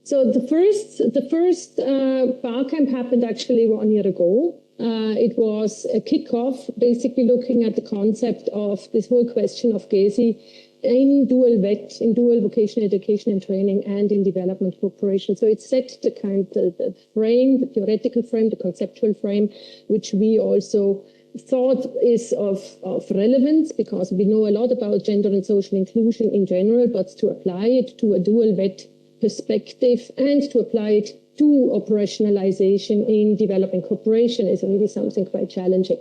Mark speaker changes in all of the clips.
Speaker 1: So the first BarCamp happened actually 1 year ago. It was a kickoff, basically looking at the concept of this whole question of GESI in dual VET, in dual vocational education and training, and in development cooperation. So it set the frame, the theoretical frame, the conceptual frame, which we also thought is of relevance, because we know a lot about gender and social inclusion in general, but to apply it to a dual VET perspective and to apply it to operationalization in developing cooperation is really something quite challenging.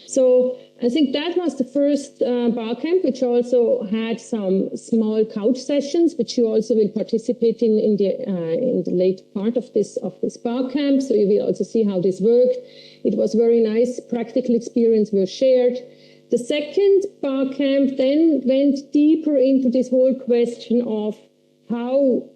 Speaker 1: So I think that was the first BarCamp, which also had some small couch sessions, which you also will participate in the late part of this BarCamp. So you will also see how this worked. It was very nice. Practical experience were shared. The second BarCamp then went deeper into this whole question of how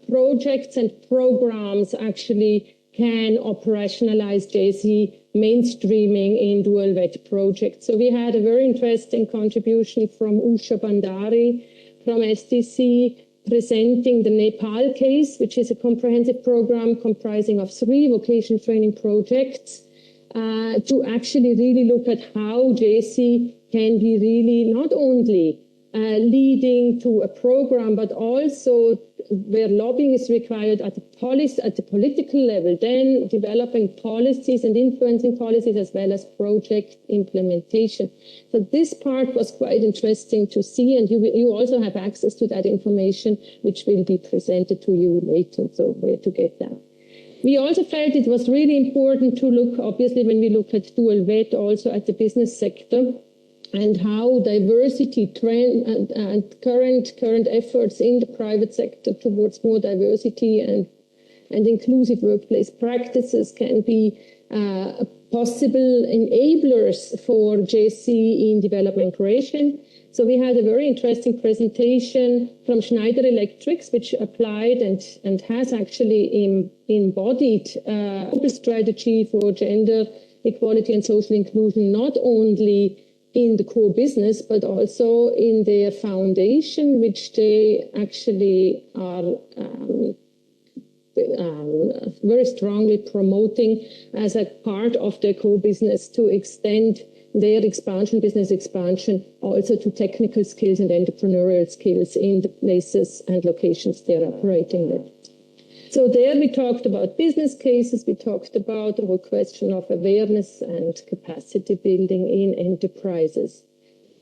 Speaker 1: projects and programs actually can operationalize GESI mainstreaming in dual VET projects. So we had a very interesting contribution from Usha Bandari from SDC, presenting the Nepal case, which is a comprehensive program comprising of 3 vocational training projects, to actually really look at how GESI can be really not only leading to a program, but also where lobbying is required at the political level, then developing policies and influencing policies as well as project implementation. So this part was quite interesting to see, and you also have access to that information, which will be presented to you later, so where to get that. We also felt it was really important to look, obviously, when we look at dual VET, also at the business sector, and how diversity trend and current efforts in the private sector towards more diversity and inclusive workplace practices can be possible enablers for GESI in development creation. So we had a very interesting presentation from Schneider Electric, which applied and has actually embodied a strategy for gender equality and social inclusion, not only in the core business, but also in their foundation, which they actually are very strongly promoting as a part of their core business, to extend their business expansion, also to technical skills and entrepreneurial skills in the places and locations they're operating with. So there we talked about business cases, we talked about the whole question of awareness and capacity building in enterprises.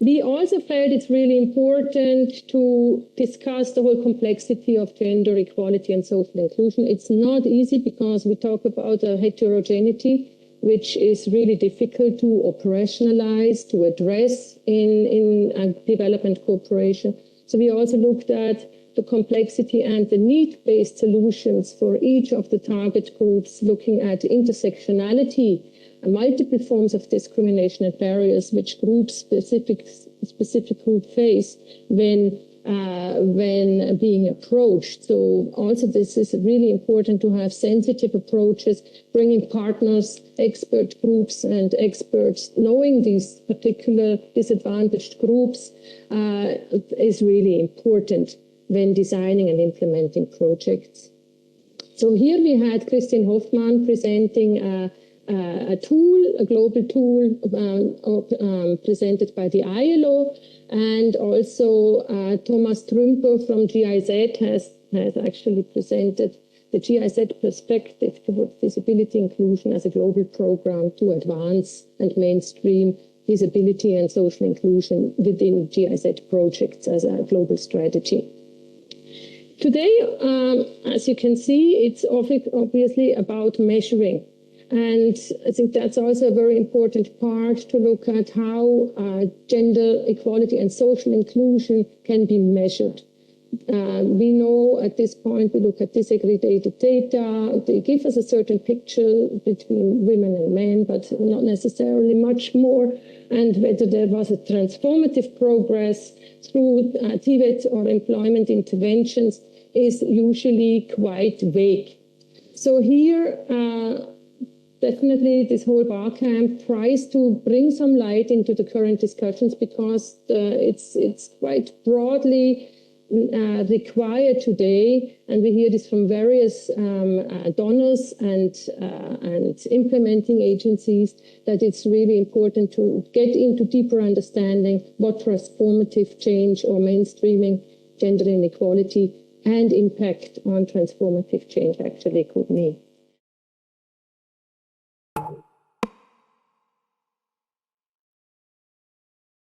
Speaker 1: We also felt it's really important to discuss the whole complexity of gender equality and social inclusion. It's not easy because we talk about a heterogeneity, which is really difficult to operationalize, to address in development cooperation. So we also looked at the complexity and the need-based solutions for each of the target groups, looking at intersectionality, multiple forms of discrimination and barriers which specific group face when being approached. So also this is really important to have sensitive approaches, bringing partners, expert groups and experts, knowing these particular disadvantaged groups is really important when designing and implementing projects. So here we had Christine Hoffmann presenting a tool, a global tool presented by the ILO, and also Thomas Trümper from GIZ has actually presented the GIZ perspective towards disability inclusion as a global program to advance and mainstream disability and social inclusion within GIZ projects as a global strategy. Today, as you can see, it's obviously about measuring. And I think that's also a very important part, to look at how gender equality and social inclusion can be measured. We know at this point, we look at disaggregated data, they give us a certain picture between women and men, but not necessarily much more. And whether there was a transformative progress through dVET or employment interventions is usually quite vague. So here, definitely this whole BarCamp tries to bring some light into the current discussions, because it's quite broadly require today, and we hear this from various donors and implementing agencies, that it's really important to get into deeper understanding what transformative change or mainstreaming gender inequality and impact on transformative change actually could mean.